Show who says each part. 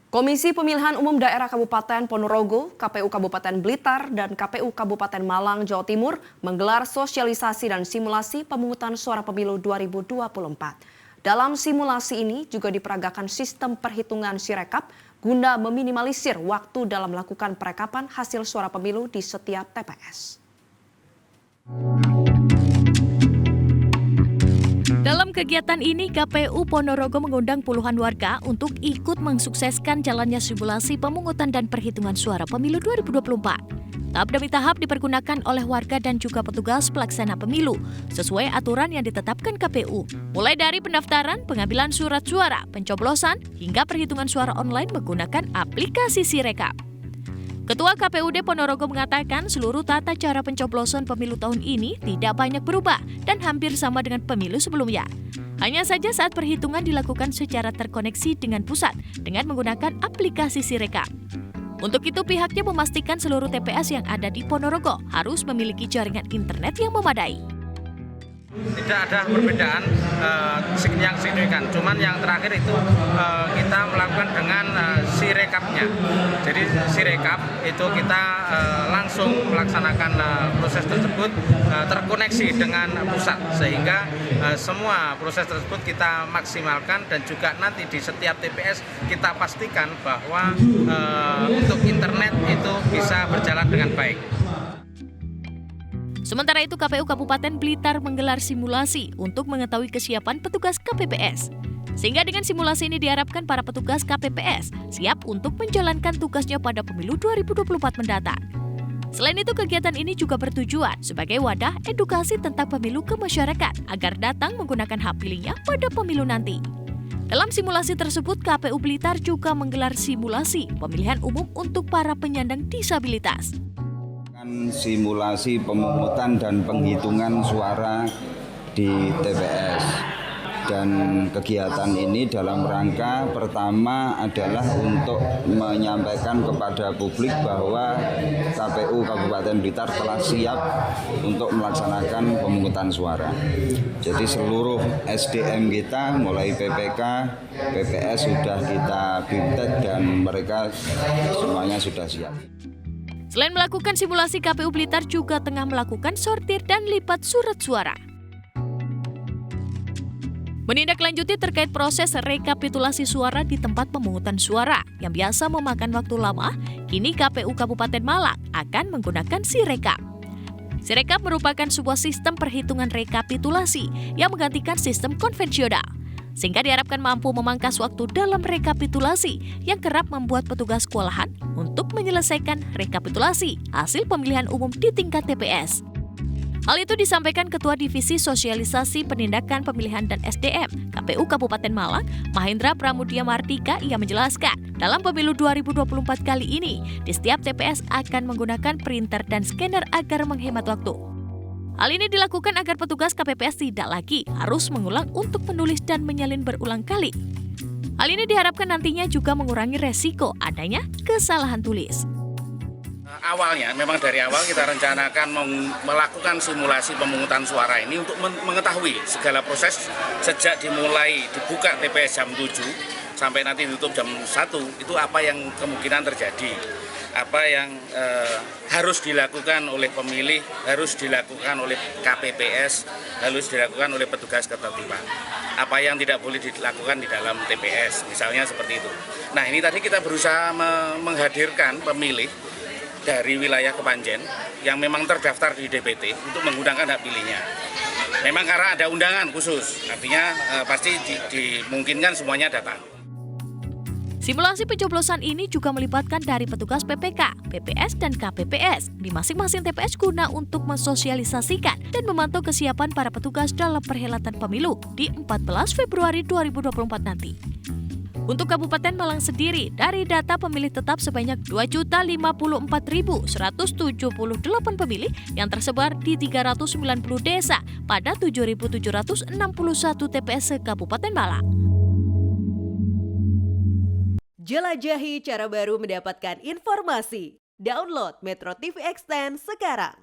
Speaker 1: Komisi Pemilihan Umum Daerah Kabupaten Ponorogo, KPU Kabupaten Blitar, dan KPU Kabupaten Malang, Jawa Timur menggelar sosialisasi dan simulasi pemungutan suara pemilu 2024. Dalam simulasi ini juga diperagakan sistem perhitungan Sirekap guna meminimalisir waktu dalam melakukan perekapan hasil suara pemilu di setiap TPS.
Speaker 2: Dalam kegiatan ini, KPU Ponorogo mengundang puluhan warga untuk ikut mensukseskan jalannya simulasi pemungutan dan perhitungan suara pemilu 2024. Tahap demi tahap dipergunakan oleh warga dan juga petugas pelaksana pemilu, sesuai aturan yang ditetapkan KPU. Mulai dari pendaftaran, pengambilan surat suara, pencoblosan, hingga perhitungan suara online menggunakan aplikasi Sirekap. Ketua KPUD Ponorogo mengatakan seluruh tata cara pencoblosan pemilu tahun ini tidak banyak berubah dan hampir sama dengan pemilu sebelumnya. Hanya saja saat perhitungan dilakukan secara terkoneksi dengan pusat dengan menggunakan aplikasi Sirekap. Untuk itu pihaknya memastikan seluruh TPS yang ada di Ponorogo harus memiliki jaringan internet yang memadai.
Speaker 3: Tidak ada perbedaan yang signifikan, cuman yang terakhir itu kita melakukan dengan Sirekapnya. Jadi Sirekap itu kita langsung melaksanakan proses tersebut terkoneksi dengan pusat, sehingga semua proses tersebut kita maksimalkan dan juga nanti di setiap TPS kita pastikan bahwa untuk internet itu bisa berjalan dengan baik.
Speaker 2: Sementara itu, KPU Kabupaten Blitar menggelar simulasi untuk mengetahui kesiapan petugas KPPS. Sehingga dengan simulasi ini diharapkan para petugas KPPS siap untuk menjalankan tugasnya pada pemilu 2024 mendatang. Selain itu, kegiatan ini juga bertujuan sebagai wadah edukasi tentang pemilu ke masyarakat agar datang menggunakan hak pilihnya pada pemilu nanti. Dalam simulasi tersebut, KPU Blitar juga menggelar simulasi pemilihan umum untuk para penyandang disabilitas.
Speaker 4: Simulasi pemungutan dan penghitungan suara di TPS, dan kegiatan ini dalam rangka pertama adalah untuk menyampaikan kepada publik bahwa KPU Kabupaten Blitar telah siap untuk melaksanakan pemungutan suara. Jadi seluruh SDM kita mulai PPK, PPS sudah kita bimtek dan mereka semuanya sudah siap.
Speaker 2: Selain melakukan simulasi, KPU Blitar juga tengah melakukan sortir dan lipat surat suara. Menindaklanjuti terkait proses rekapitulasi suara di tempat pemungutan suara yang biasa memakan waktu lama, kini KPU Kabupaten Malang akan menggunakan Sirekap. Sirekap merupakan sebuah sistem perhitungan rekapitulasi yang menggantikan sistem konvensional, sehingga diharapkan mampu memangkas waktu dalam rekapitulasi yang kerap membuat petugas kewalahan untuk menyelesaikan rekapitulasi hasil pemilihan umum di tingkat TPS. Hal itu disampaikan Ketua Divisi Sosialisasi Penindakan Pemilihan dan SDM KPU Kabupaten Malang, Mahendra Pramudia Mardika. Ia menjelaskan, dalam pemilu 2024 kali ini, di setiap TPS akan menggunakan printer dan scanner agar menghemat waktu. Hal ini dilakukan agar petugas KPPS tidak lagi harus mengulang untuk menulis dan menyalin berulang kali. Hal ini diharapkan nantinya juga mengurangi resiko adanya kesalahan tulis.
Speaker 5: Awalnya, memang dari awal kita rencanakan melakukan simulasi pemungutan suara ini untuk mengetahui segala proses sejak dimulai dibuka TPS jam 7 sampai nanti tutup jam 1, itu apa yang kemungkinan terjadi. Apa yang harus dilakukan oleh pemilih, harus dilakukan oleh KPPS, harus dilakukan oleh petugas ketertiban. Apa yang tidak boleh dilakukan di dalam TPS, misalnya seperti itu. Nah, ini tadi kita berusaha menghadirkan pemilih dari wilayah Kepanjen yang memang terdaftar di DPT untuk menggunakan hak pilihnya. Memang karena ada undangan khusus, artinya pasti dimungkinkan semuanya datang.
Speaker 2: Simulasi pencoblosan ini juga melibatkan dari petugas PPK, PPS, dan KPPS di masing-masing TPS guna untuk mensosialisasikan dan memantau kesiapan para petugas dalam perhelatan pemilu di 14 Februari 2024 nanti. Untuk Kabupaten Malang sendiri, dari data pemilih tetap sebanyak 2.054.178 pemilih yang tersebar di 390 desa pada 7.761 TPS Kabupaten Malang.
Speaker 6: Jelajahi cara baru mendapatkan informasi. Download Metro TV Extend sekarang.